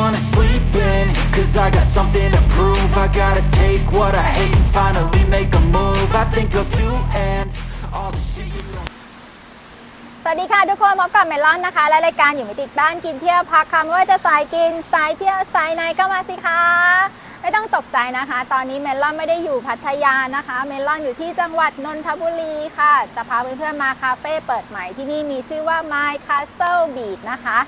wanna sleep in, cause I got something to prove. I gotta take what I hate and finally make a move. I think of you and all the shit you don't. สวัสดีค่ะทุกคนพบกับเมลอนนะคะและรายการอยู่ไม่ติดบ้านกินเที่ยวพักคำว่าจะสายกินสายเที่ยวสายไหนก็มาสิคะไม่ต้องตกใจนะคะตอนนี้เมลอนไม่ได้อยู่พัทยานะคะเมลอนอยู่ที่จังหวัดนนทบุรีค่ะจะพาเพื่อนๆมาคาเฟ่เปิดใหม่ที่นี่มีชื่อว่า My Castle Beach นะคะ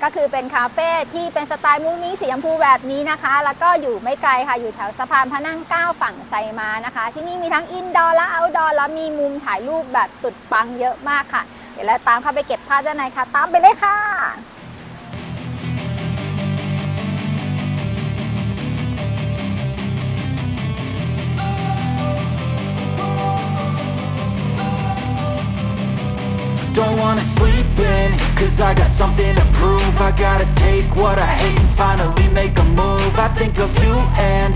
ก็คือเป็นคาเฟ่ที่เป็นสไตล์มุ้งมิ้งสีชมพูแบบนี้นะคะแล้วก็อยู่ไม่ไกลค่ะอยู่แถวสะพานพระนั่ง9ฝั่งไซมานะคะที่นี่มีทั้งอินดอร์และเอาท์ดอร์แล้วมีมุมถ่ายรูปแบบสุดปังเยอะมากค่ะเดี๋ยวเราตามเข้าไปเก็บภาพด้านในค่ะตามไปเลยค่ะDon't wanna sleep in, cause I got something to prove. I gotta take what I hate and finally make a move. I think of you and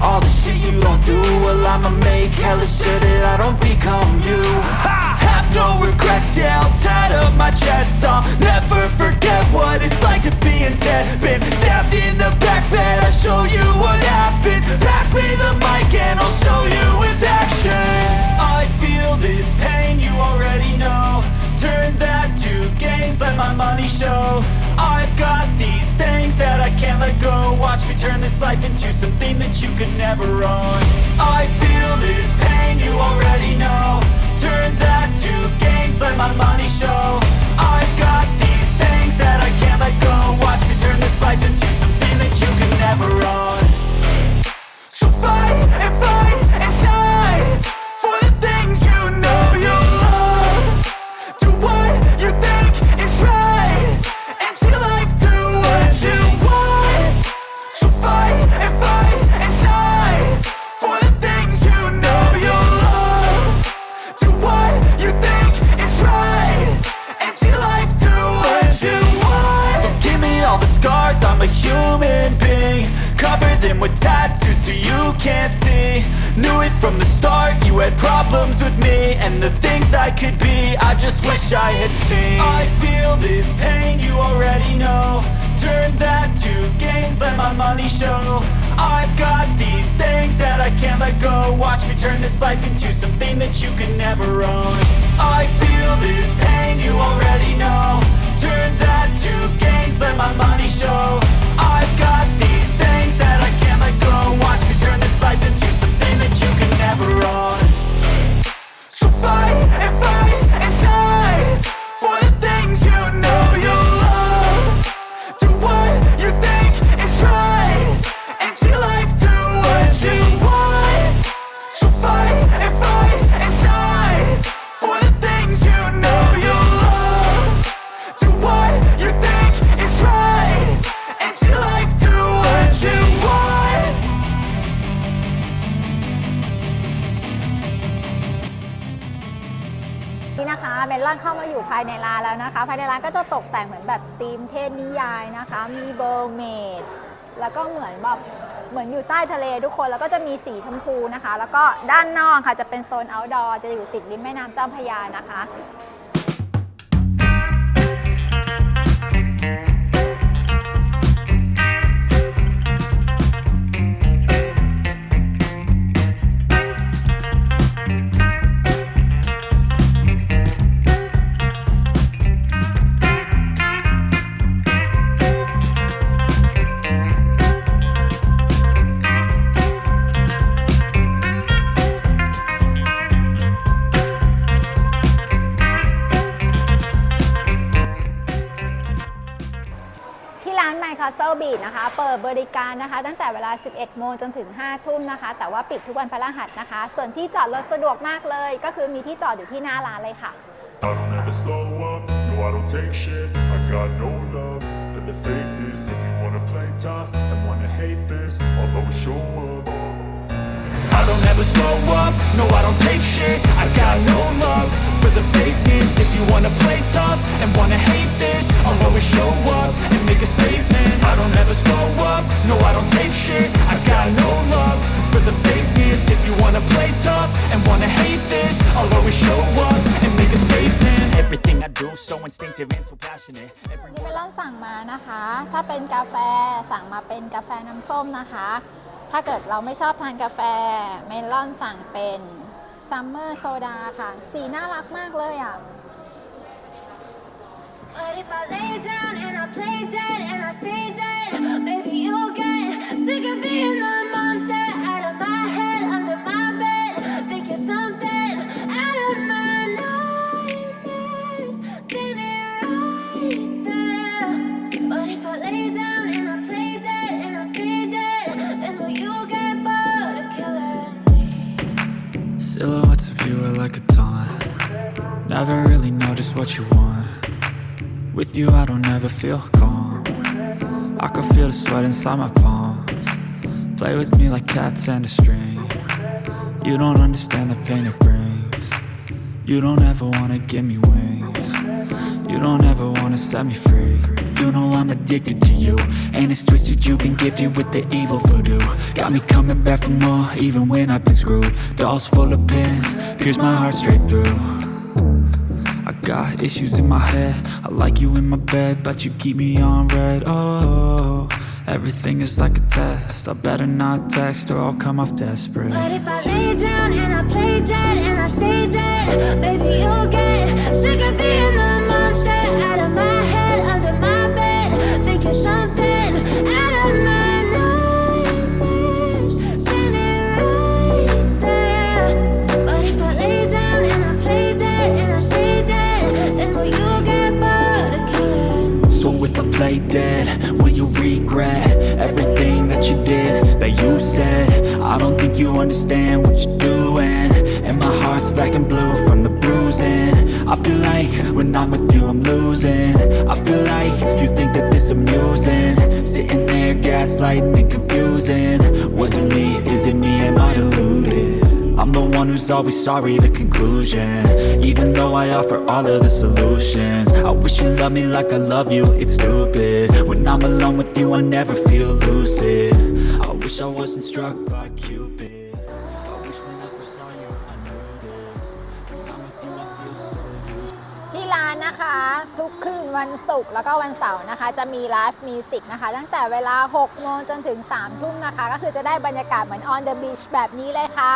all the shit you don't do. Well, I'ma make hella sure that I don't become you. I have no regrets, yeah, I'll tie up my chest. I'll never forget what it's like to be in debt. Been stabbed in the back bed, I'll show you what happens. Pass me the mic and I'll show you with action. I feel this pain, you already know. Turn that to gains, let my money show. I've got these things that I can't let go. Watch me turn this life into something that you could never own. I feel this pain, you already know. Turn that to gains, let my money show. I've got these things that I can't let go. Watch me turn this life into something that you could never own. So fight and fight and die for the things you know you love. Do what you think is right and see life do what you want. So fight and die for the things you know you love. Do what you think is right and see life do what you want. So give me all the scars, I'm a human being. Cover them with tattoos so you can't see. Knew it from the start, you had problems with me and the things I could be, I just wish I had seen. I feel this pain, you already know. Turn that to gains, let my money show. I've got these things that I can't let go. Watch me turn this life into something that you could never own. I feel this pain, you already know. Turn that to gains, let my money show. I've got these things that I can't let go. Watch me turn this life into something that you could never own. So fight and die for the things you know you love. Do what you think is right and see life do what you want. So fight and die for the things you know you love. Do what you think is right and see life do what you want. นี่นะคะเมลอนเข้ามาอยู่ภายในร้านแล้วนะคะภายในร้านก็จะตกแต่งเหมือนแบบธีมเทพนิยายนะคะมีเบอร์เมดแล้วก็เหมือนแบบเหมือนอยู่ใต้ทะเลทุกคนแล้วก็จะมีสีชมพูนะคะแล้วก็ด้านนอกค่ะจะเป็นโซนเอาท์ดอร์จะอยู่ติดริมแม่น้ำเจ้าพระยานะคะCastle Beach นะคะเปิดบริการนะคะตั้งแต่เวลา 11 โมงจนถึง 5 ทุ่มนะคะแต่ว่าปิดทุกวันพฤหัสนะคะส่วนที่จอดรถสะดวกมากเลยก็คือมีที่จอดอยู่ที่หน้าร้านเลยค่ะ I don't ever slow up, no I don't take shit. I got no love for the fakeness. If you wanna play tough and wanna hate this, I'll always show up. I don't ever slow up, no I don't take shit. I got no love for the fakeness. If you wanna play tough and wanna hate this, I'll always show up and make a statement. I don't ever slow up, no I don't take shit. I got no love for the fakeness. If you wanna play tough and wanna hate this, I'll always show up and make a statement. Everything I do so instinctive and so passionate. นี่เมลอนสั่งมานะคะ ถ้าเป็นกาแฟสั่งมาเป็นกาแฟน้ำส้มนะคะ ถ้าเกิดเราไม่ชอบทานกาแฟเมลอนสั่งเป็นซัมเมอร์โซดาค่ะสีน่ารักมากเลยอ่ะ But if I lay down and I play dead and I stay dead, baby you'll get sick of being the monster out of my head, under my bed. Think you're something out of my nightmares, standing right there. But if I lay down and I play dead and I stay dead, then will you get bored of killing me? Silhouettes of you are like a taunt. Never really know just what you want. With you I don't ever feel calm. I can feel the sweat inside my palms. Play with me like cats and a string. You don't understand the pain it brings. You don't ever wanna give me wings. You don't ever wanna set me free. You know I'm addicted to you, and it's twisted. You've been gifted with the evil voodoo. Got me coming back for more, even when I've been screwed. Dolls full of pins, pierce my heart straight through. I got issues in my head. I like you in my bed, but you keep me on red. Oh, everything is like a test. I better not text or I'll come off desperate. But if I lay down and I play dead and I stay dead, baby you'll get sick of being the monster out of my head, under my bed. Think you're something out of my nightmares, standing right there. But if I lay down and I play dead and I stay dead, then will you get bored of killing me? So if I play dead, will you regret everything that you did, that you said? I don't think you understand what you're doing, and my heart's black and blue from the bruising. I feel like when I'm with you I'm losing. I feel like you think that this amusing, sitting there gaslighting and confusing. Was it me? Is it me? Am I deluded? I'm the one who's always sorry, the conclusion. Even though I offer all of the solutions, I wish you loved me like I love you, it's stupid. When I'm alone with you I never feel lucid. I wish I wasn't struck by Cupid. I wish when I first saw you I knew this. When I'm with you I feel so used. ที่ร้านนะคะทุกคืนวันศุกร์แล้วก็วันเสาร์นะคะจะมีไลฟ์มิวสิกนะคะตั้งแต่เวลา 6 โมงจนถึง 3 ทุ่มนะคะก็คือจะได้บรรยากาศเหมือน on the beach แบบนี้เลยค่ะ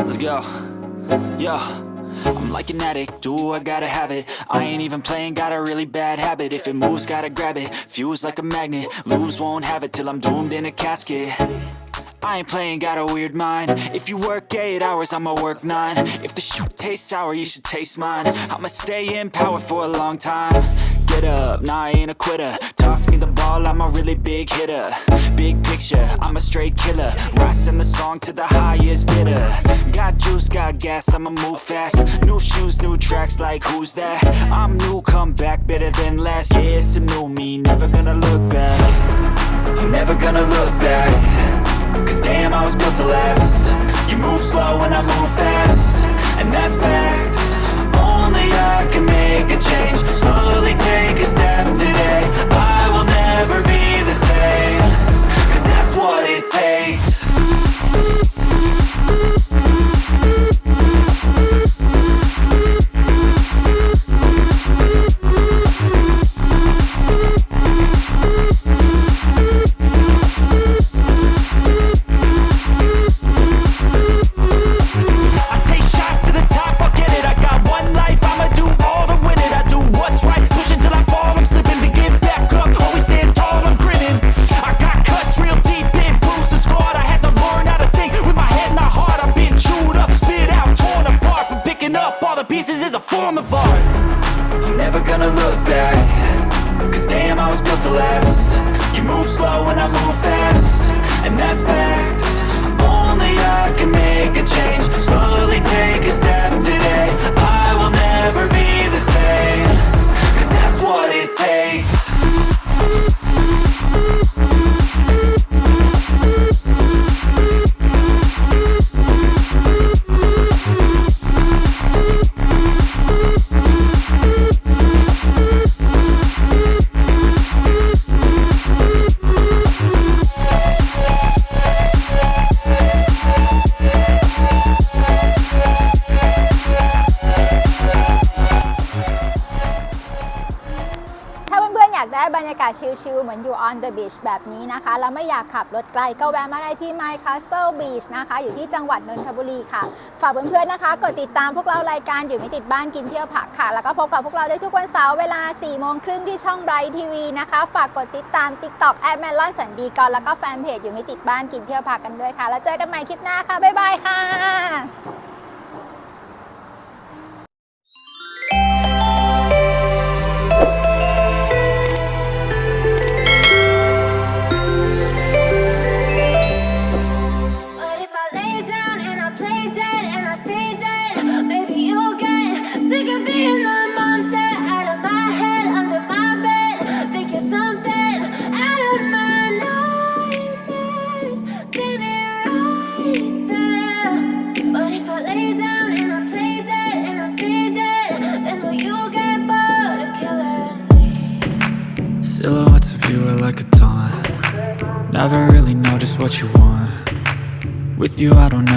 Let's go. Yeah. I'm like an addict, do I gotta have it. I ain't even playing, got a really bad habit. If it moves, gotta grab it. Fuse like a magnet, lose, won't have it till I'm doomed in a casket. I ain't playing, got a weird mind. If you work 8 hours, I'ma work 9. If the shoot tastes sour, you should taste mine. I'ma stay in power for a long time. Get up, nah, I ain't a quitter. Toss me the ball, I'm a really big hitter. Big picture, I'm a straight killer. Rising the song to the highest bidder. Got juice, got gas, I'ma move fast. New shoes, new tracks, like who's that? I'm new, come back, better than last. Yeah, it's a new me, never gonna look back. I'm never gonna look back. Cause damn, I was built to last. You move slow and I move fast, and that's facts. Only I can make a change. Slowly take a step today. I will never be the same. Cause that's what it takes. Pieces is a form of art. I'm never gonna look back. Cause damn, I was built to last. You move slow and I move fast, and that's facts. Only I can make a change. Slowly take a step today. I will never be the same. Cause that's what it takes.บรรยากาศชิลๆเหมือนอยู่ on the beach แบบนี้นะคะแล้วไม่อยากขับรถไกลก็แวะมาได้ที่ My Castle Beach นะคะอยู่ที่จังหวัดนนทบุรีค่ะฝากเพื่อนๆนะคะกดติดตามพวกเรารายการอยู่ไม่ติดบ้านกินเที่ยวผักค่ะแล้วก็พบกับพวกเราได้ทุกวันเสาร์เวลา 4:30 ที่ช่อง Bright TV นะคะฝากกดติดตาม TikTok @melon สันดีกรแล้วก็แฟนเพจอยู่ไม่ติดบ้านกินเที่ยวผักกันด้วยค่ะแล้วเจอกันใหม่คลิปหน้าค่ะบ๊ายบายค่ะ Being the monster out of my head, under my bed. Think you're something out of my nightmares. Standing right there. But if I lay down and I play dead and I stay dead, then will you get bored of killing me? Silhouettes of you are like a taunt. Never really know just what you want. With you I don't ever